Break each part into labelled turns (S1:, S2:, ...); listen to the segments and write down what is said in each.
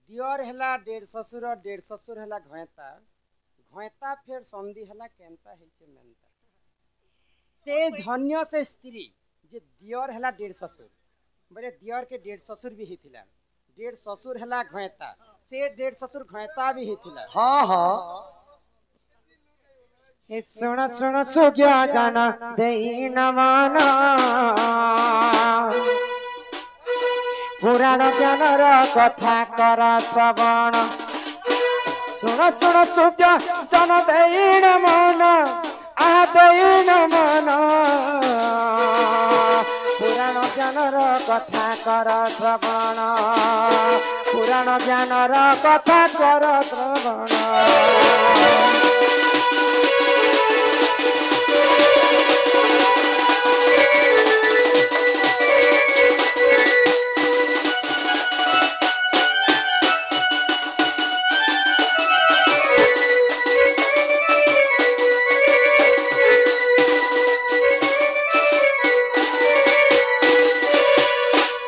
S1: दियर हैला डेढ़ ससुर हैला घयता घयता फेर संधि हैला केनता हेचे मेनता से धन्य से स्त्री जे दियर हैला डेढ़ ससुर बोले दियर के डेढ़ ससुर भी हिथिला डेढ़ ससुर हैला घयता से डेढ़ ससुर घयता भी हिथिला
S2: हाँ हाँ
S3: सुन सुन सुज्ञा जाना देई न माना पुराण ज्ञानर कथा कर श्रवण सुन सुन सुज्ञा जन देई न माना आ देई न माना पुराण ज्ञानर कथा कर श्रवण पुराण ज्ञानर कथा कर श्रवण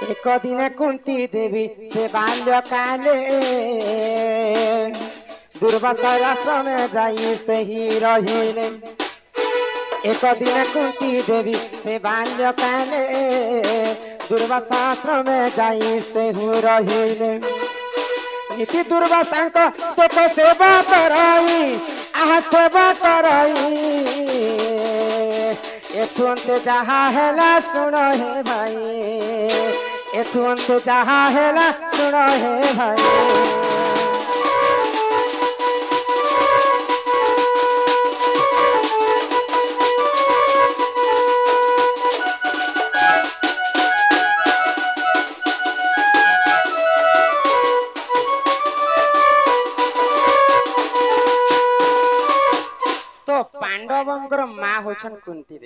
S3: एक दिन कुंती देवी से बाल्य काले दुर्वासा आश्रम जाई से ही रहिले एक दिन कुंती देवी से बाल्य काले दुर्वासा आश्रम जाई से हु रहिले नीति दुर्वासा देखो सेवा कराई आह सेवा कराई एथु अंते जहाँ हेला सुनो हे भाई एथु अंते जहाँ हेला सुनो हे भाई तो पांडवंकर माँ होछन कुंती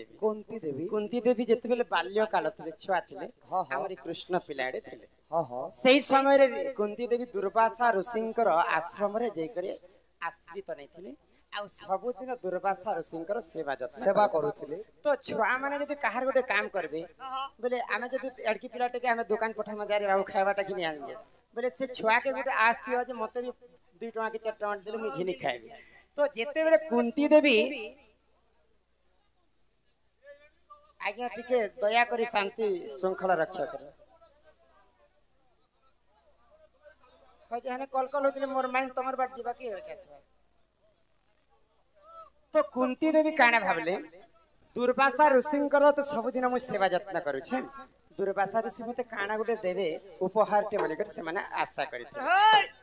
S3: देवी जेतेबेले बाल्य काल थिले छुआ थिले हमरी कृष्ण पिलाडे थिले सेही समय रे कुंती देवी दुर्वासा ऋषिंकर आश्रम रे जई करे आश्रित नै थिले आ सब दिन दुर्वासा ऋषिंकर सेवा करूथिले तो छुआ माने जदि काहार गोटे काम करबे बोले आमे जदि एडकी पिलाटे के आमे दुकान पठा म जारे बाबू खाइबाटा किनि आनिए बोले से छुआ के गोटे आस थियो जे मते भी 2 टका के 4 टका देले मु घिनी खाइबे तो जेते बेले कुंती देवी आज्ञा टिके दया करी शांति श्रृंखला रक्षा कर कहे हने कल कल होतिले मोर माइन तमर बाट जीवा के कैसे तो कुंती देवी काने भाबले दुर्वासा ऋषिंकर तो सब दिन मु सेवा यत्न करू छे दुर्वासा ऋषि मते काना गुटे देवे उपहार टे बोले कर से माने आशा करिते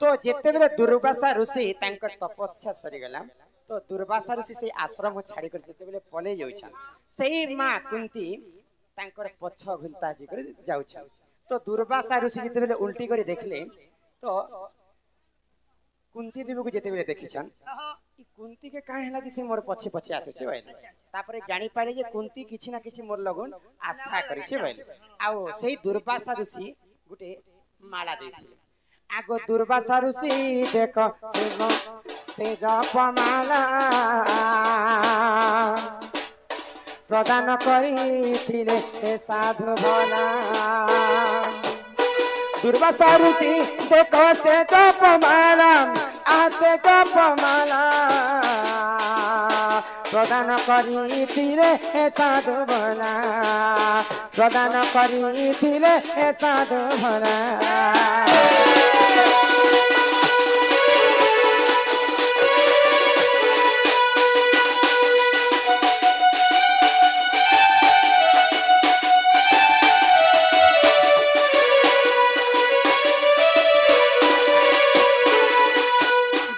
S3: तो जेते बेले दुर्वासा ऋषि तांकर तपस्या सरी गला तो दुर्वासा ऋषि से आश्रम छाड़ी कर जेते बेले पले जाउछन सेही मां कुंती तांकर पछ घुंता जी कर जाउछन तो दुर्वासा ऋषि जेते बेले उल्टी करी देखले तो कुंती देवी को जेते बेले देखिछन ई कुंती के काहे हला जे मोर पछे पछे आसे छे भाई तापरे जानि पाले जे कुंती किछि ना किछि मोर लगन आशा करि छे भाई आउ सेही दुर्वासा ऋषि गुटे माला देथिले आगो दुर्वासा ऋषि देखो से जप माला प्रदान करिथिले हे साधु भला दुर्वासा ऋषि देखो से जप माला आसे जप माला प्रदान करिथिले हे साधु भला प्रदान करिथिले हे साधु भला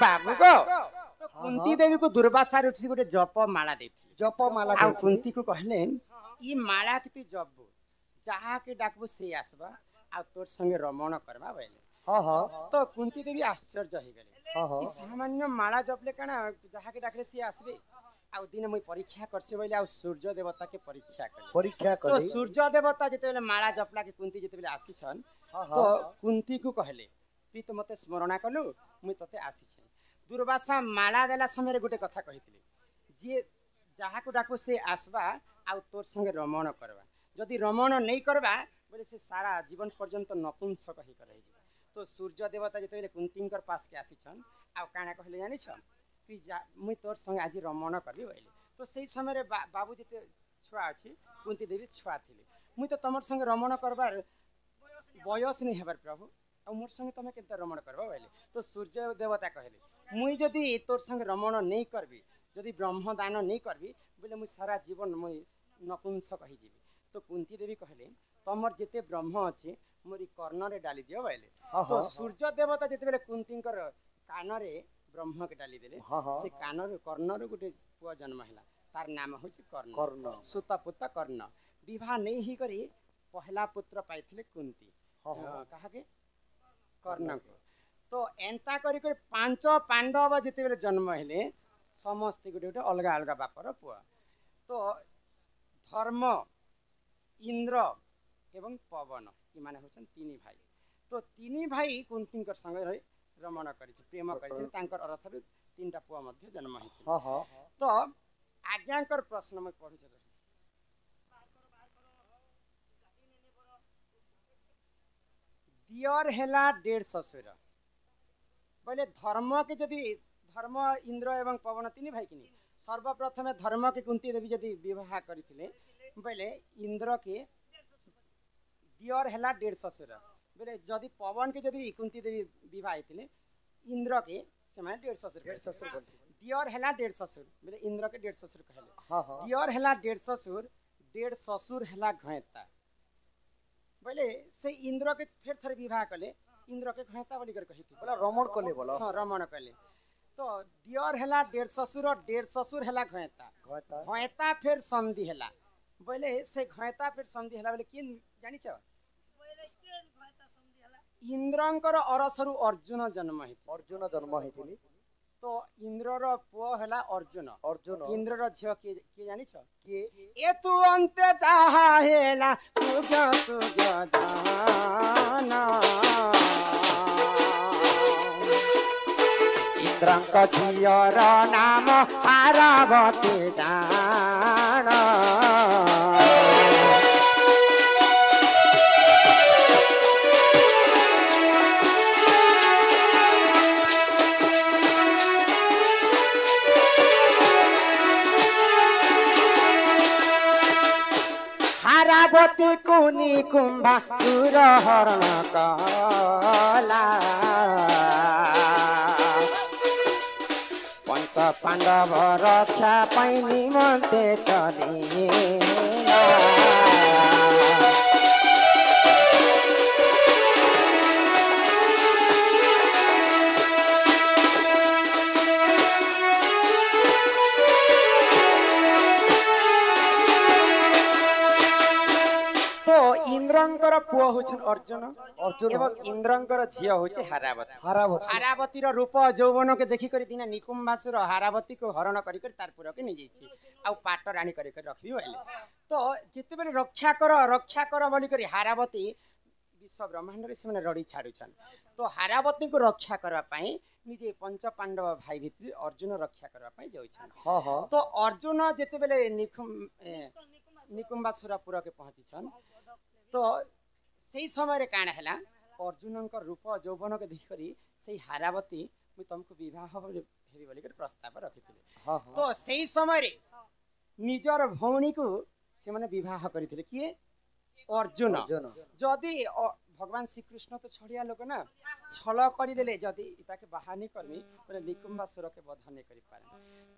S3: बाबू को तो कुंती देवी को दुर्वासा ऋषि गोटे जप माला देथि आ कुंती को कहले ई माला के तू जपबो जहा के डाकबो से आसबा आ तोर संगे रमण करबा बोले हां हां तो कुंती देवी आश्चर्य हो गेले ई सामान्य माला जपले कना जहा के डाकले से आसबे आ दिन मई परीक्षा करसे बोले आ सूर्य देवता के परीक्षा कर तो सूर्य देवता जेते बेले माला जपला के कुंती जेते बेले आसी छन तो कुंती को कहले तू तो मते स्मरण कलु मुई तते आसी छे दुर्वासा माला देला समय रे गोटे कथा कहितले जे जहा को डाको से आसबा आ तोर संगे रमण करबा जदि रमण नहीं करबा बोले से सारा जीवन पर्यंत नपुंसक ही करे
S1: तो सूर्य देवता जिते कुंती पास के आसीछन आ काना कहले जानी छ तु जा मुई तोर संग आज रमण करबी बोले तो सही समय बाबू जिते छुआ अच्छी कुंती देवी छुआ थिले मुई तो तमर संग रमण करबार बयस नहीं हेबार प्रभु आ मोर संग तमे केते रमण करबा बोले तो सूर्य देवता कहले मुई जदी तोर संग रमण नहीं करबी जदी ब्रह्म दान नहीं करबी बोले मुई सारा जीवन मुई नपुंसक कहि जीवी तो कुंती देवी कहले तमर जेते ब्रह्म अछि मोरी कर्ण रे डाली दियो बोले तो सूर्य देवता जेते बेले कुंतीकर कान रे ब्रह्म के डाली देले से कान रे कर्ण रे गुटे पुआ जन्म हैला तार नाम होछि कर्ण सुता पुत्र कर्ण विवाह नहीं ही करी पहला पुत्र पाइथिले कुंती कहा के कर्ण को तो एंता करी कर पांच पांडव जेते बेले जन्म हेले समस्त गुटे गुटे अलग अलग बापर पुआ तो धर्म इंद्र एवं पवन ये माने होछन तीन भाई तो तीन भाई कुंतीकर संग रही रमण करी प्रेम करी तांकर अरसर तीनटा पुआ मध्य जन्म हेति तो आज्ञाकर प्रश्न में पढ़ु छ दियर हेला 1.5 ससुर बोले धर्म के जदि धर्म इंद्र एवं पवन तीन भाई किनी सर्वप्रथम धर्म के कुंती देवी जदि विवाह करथिले बोले इंद्र के दियर हेला 1.5 ससुर बोले जदि पवन के जदि कुंती देवी विवाह हेतिले इंद्र के से माने 1.5 ससुर बोलते दियर हेला 1.5 ससुर बोले इंद्र के 1.5 ससुर कहले दियर हेला 1.5 ससुर 1.5 ससुर हेला घैता बोले से इंद्र के फिर थरे विवाह कले इंद्र के घैता बोली कर कहिथि
S2: बोला रमण कले बोला
S1: हां रमण कले तो दियर हेला 1.5 ससुर और 1.5 ससुर हेला घैता घैता फिर संधि हेला बोले से घैता फिर संधि हेला बोले किन जानि छ इंद्रंकर अरसरु अर्जुन जन्म हेतिले तो इंद्रर पुओ हेला अर्जुन इंद्रर झियो के जानि छ के ए तू अंत चाहा हेला सुग्य जाना इंद्रंक झियर नाम हारावती जाना हारावती कुनी कुंभा सुर हरण कला पंच पांडव रक्षा पाई निमंते चलिला इंद्रंकर पुओ होछन अर्जुन एवं इंद्रंकर झियो होछे हारावती रो रूप यौवन के देखि करी दिना निकुंभासुर हारावती को हरण करी कर तार पुर के नि जाइछि आ पाट रानी करी कर रखबी होले तो जेते बेले रक्षा कर बोली करी हारावती विश्व ब्रह्मांड रे से माने रडी छाडुछन तो हारावती को रक्षा करबा पई निजे पंच पांडव भाई भितरी अर्जुन रक्षा करबा पई जाउछन तो अर्जुन जेते बेले निकुंभासुरपुर के पहुंची छन तो सही समय काण है अर्जुन रूप यौवन के देख करी से हारावती मुझे तुमको विवाह हेबी बोली प्रस्ताव रखी तो सही समय निजर भौणी को से माने विवाह करथिले किए अर्जुन जदि भगवान श्रीकृष्ण तो छड़िया लोक ना छल करदे जदि ताके बाहा नहीं करमी बोले निकुंभासुर के वध नहीं करि पारे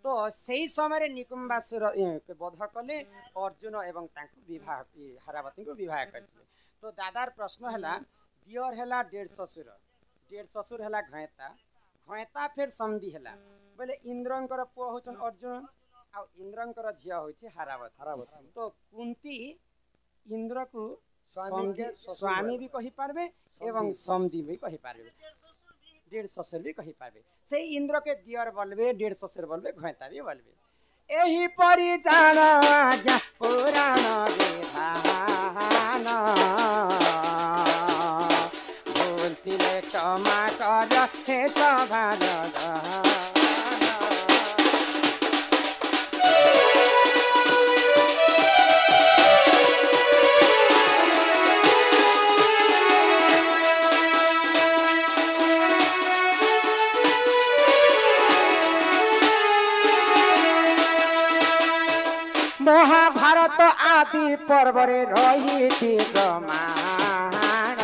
S1: तो सही समय निकुंभासुर के वध कले अर्जुन एवं तांको विवाह हारावती को विवाह करथिले तो दादार प्रश्न हैला दियर हैला 1.5 ससुर हैला घैता फिर संधि हैला बोले इंद्रंकर पुओ होचन अर्जुन आ इंद्रंकर झिया होइछे हारावती तो कुंती इंद्र को स्वामी भी कहि पारबे एवं समधि भी कहि पारबे 1.5 ससुर भी कहि पारबे से इंद्र के दियर बोलबे 1.5 ससुर बोलबे घैता भी बोलबे एही परि जाना आज्ञा पुराण विधान भूलतिले क्षमा कर हे सभार
S3: आदि पर्वरे रहिछि प्रमाण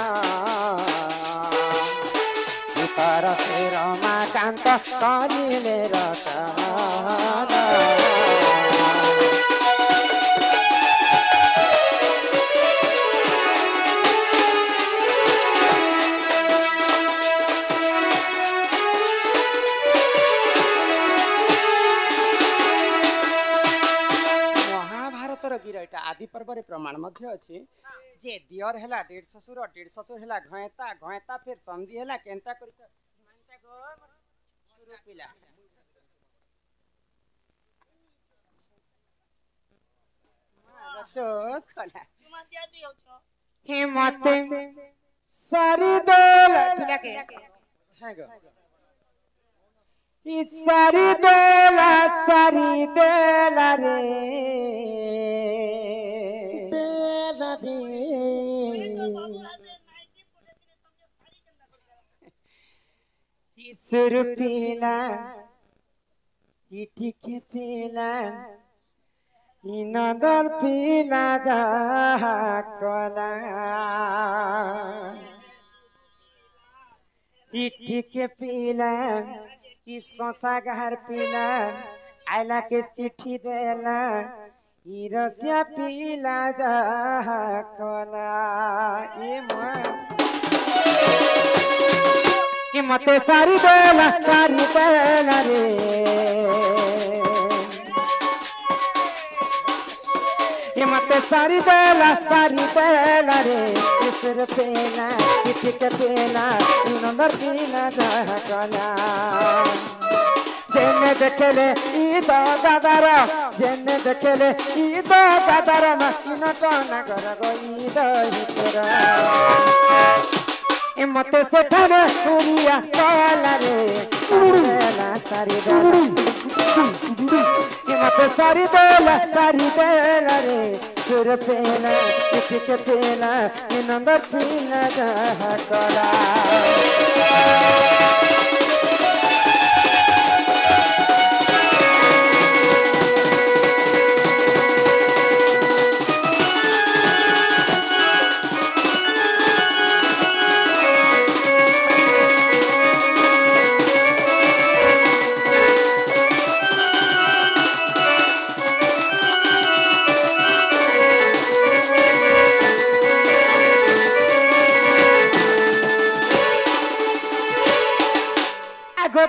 S3: तर से रमाकान्त कलिले रचना गीर एटा आदि पर्व प्रमाण मध्य अछि जे दियर हैला डेढ़ ससुर हैला घयता घयता फिर संधि हैला केनता करिछ मानता गो शुरू पिला रचो खला चुमा दिया दियो छ हे मते सारी दोल पिला के है गो ई सारी दोला रे सुर पीला इटिके पीला इनदर पीला जा कला इटिके पीला ई सोसा घर पीला आइला के चिट्ठी देला ई रसिया पीला जा कला ए मते सारी देला रे ए मते सारी देला रे इसर पेला इटिक पेला नंबर पीला जा कला जेने देखले ई तो दादार जेने देखले ई तो दादार माकिन टना कर गो ई दही छोरा ए मते सेठाने उड़िया कला रे सारेला सारी देला ए मते सारी देला रे सुर पेला इटिक पेला ई नंबर पीला जा कला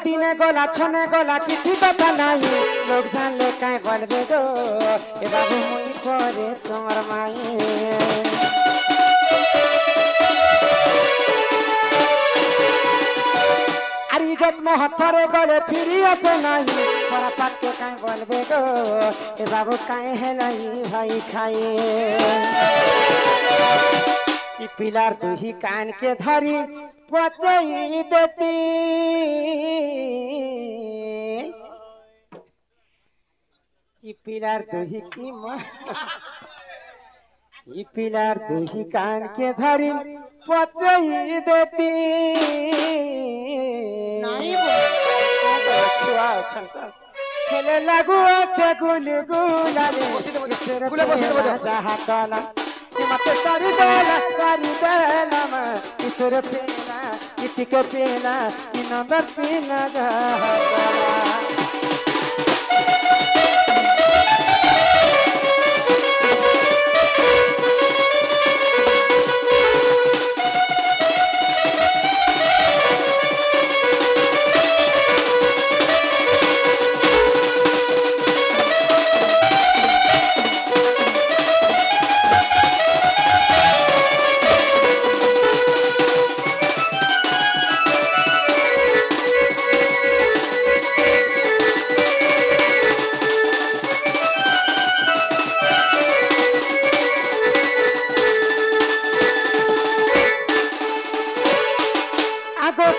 S3: दिने गोला छने गोला किसी पता नहीं लोग जानले काई बोलबे गो ए बाबू मुई करे तोर माई अरे इज्जत महत्तरे गले फिरी आसे नहीं परा पाट के काई बोलबे गो ए बाबू काई है नहीं भाई खाए ई पिलार तू ही कान के धरी पचई देती ई पिलार दुही की मां ई पिलार दुही कान के धरी पचई देती नहीं छुआ छंता खेले लागू अच्छे गुलगुला रे गुले जहा कला मते सारी देला मा इसर पेला इटिक पेला इ नंबर पीला जा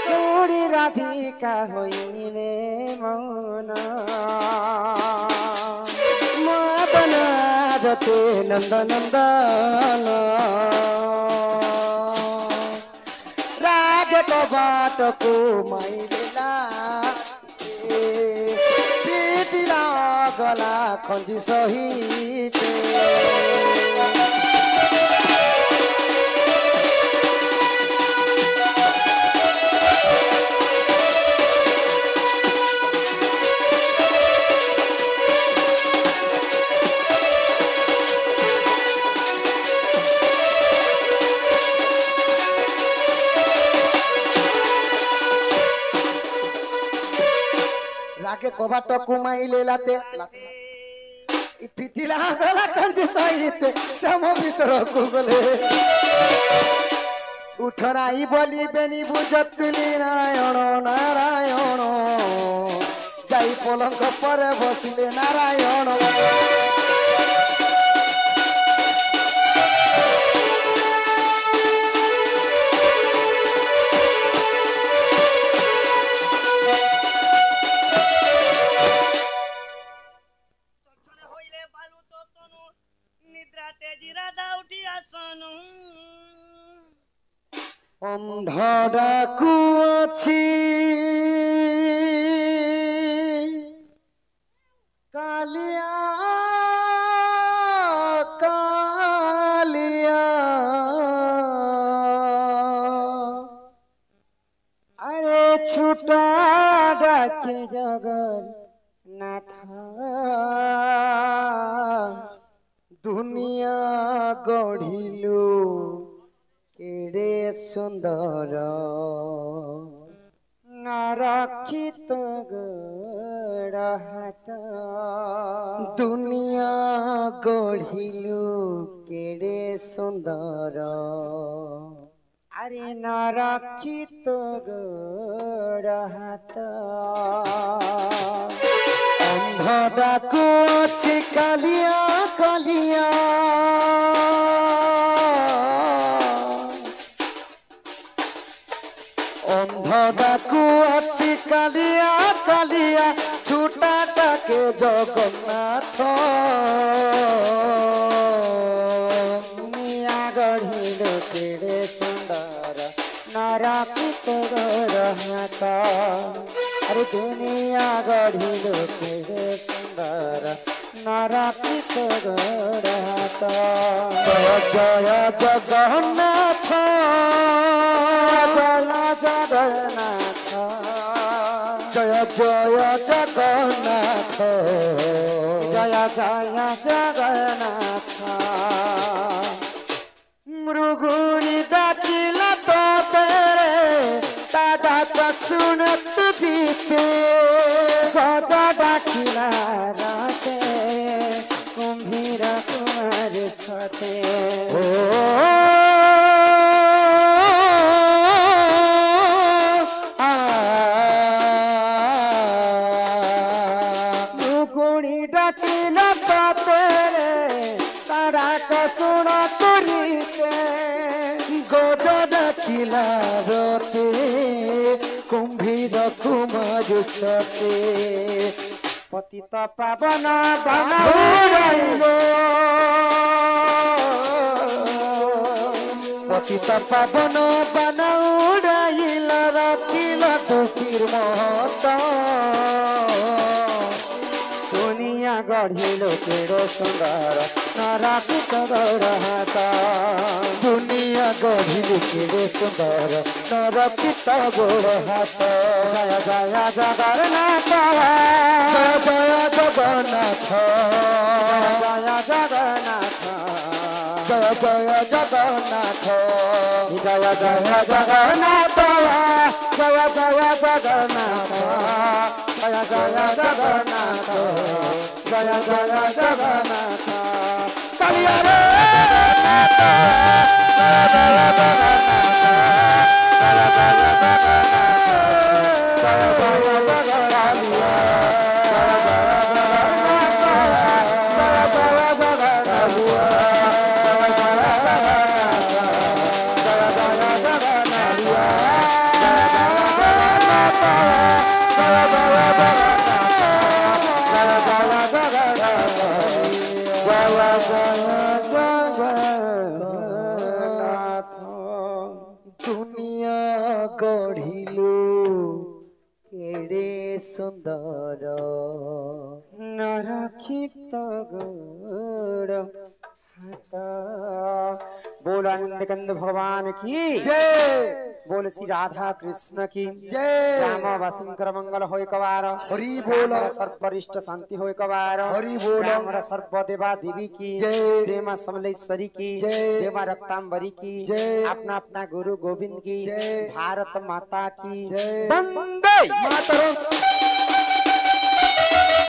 S3: सोड़ी राधिका होइने मौन मदन जते नंद नंदन राग को बाट को माइला
S2: ପିଟିଲା ଗଲା ଖଞ୍ଜି ସହିତେ রাগে কবাট কুমাইলে লাতে পিটিলা গলা কাঞ্চি সহিতে শ্যাম ভিতরকু গলে উঠরাই বলিবেনি বুঝতুলি নারায়ণ নারায়ণ যাই পলঙ্ক পরে বসিলে নারায়ণ অন্ধ ডাকু আছে কালিয়া কালিয়া
S3: আরে ছুটা ডাকে জগন্নাথ
S2: দুনিয়া গঢ়িলু কেড়ে সুন্দর
S3: নরক্ষিত গড় হাত
S2: দুনিয়া গঢ়িলু কেড়ে সুন্দর
S3: আরে নরক্ষিত গড় হাত
S2: অন্ধ ডাকু আছে কালিয়া কালিয়া অন্ধ ডাকু আছে কালিয়া কালিয়া ছুটা ডাকে জগন্নাথ
S3: নিয়া গঢ়িল কেড়ে সুন্দর নরক্ষিত গড় হাত আরে দুনিয়া গঢ়িল কেড়ে সুন্দর নরক্ষিত গড় হাত
S2: জয় জগন্নাথ
S3: জয় জগন্নাথ
S2: জয় জয় জগন্নাথ
S3: জয় জয় জগন্নাথ
S2: মৃগুণী ডাকিল তো তেরে তা ডাক শুনত দিতে
S3: গজ ডাকিলা রাতে কুম্ভীর কুমার সাথে
S2: ও
S3: মুকুড়ি ডাকিল তাতে তারা শুণ করিতে
S2: গজ ডাকিলা রতে কুম্ভীর কুমার সতে
S3: পতিত পাবন বন
S2: উড়াইল পতিত পাবন বন উড়াইল রাখিল দুঃখীর মহত
S3: দুনিয়া গঢ়িল কেড়ে সুন্দর নরক্ষিত গড় হাত
S2: দুনিয়া গঢ়িল কেড়ে সুন্দর নরক্ষিত গোড় হাত
S3: জয় জয় জগন্নাথ
S2: জয় জয় জগন্নাথ
S3: জয় জগন্নাথ
S2: জয় জয় জগন্নাথ
S3: জয় জয় জগন্নাথ জয় জয় জগন্নাথ জয় জয় জগন্নাথ জয় জয় জগন্নাথ কালিয়া রে জয় জয় জগন্নাথ জয় জয় জগন্নাথ জয় জয় জগন্নাথ
S2: দুনিয়া গঢ়িল ସୁନ୍ଦର
S3: नरखित गोड़ हाथ बोल आनंद कंद भगवान की
S2: जय
S3: बोल श्री राधा कृष्ण की
S2: जय
S3: राम वसंकर मंगल होय कबार
S2: हरि बोल
S3: सर्वरिष्ट शांति होय कबार
S2: हरि बोल
S3: राम सर्व देवा देवी की
S2: जय
S3: जय मां समलेश्वरी की
S2: जय
S3: जय मां रक्तांबरी की
S2: जय
S3: अपना अपना गुरु गोविंद की
S2: जय
S3: भारत माता की
S2: जय
S3: वंदे
S2: मातरम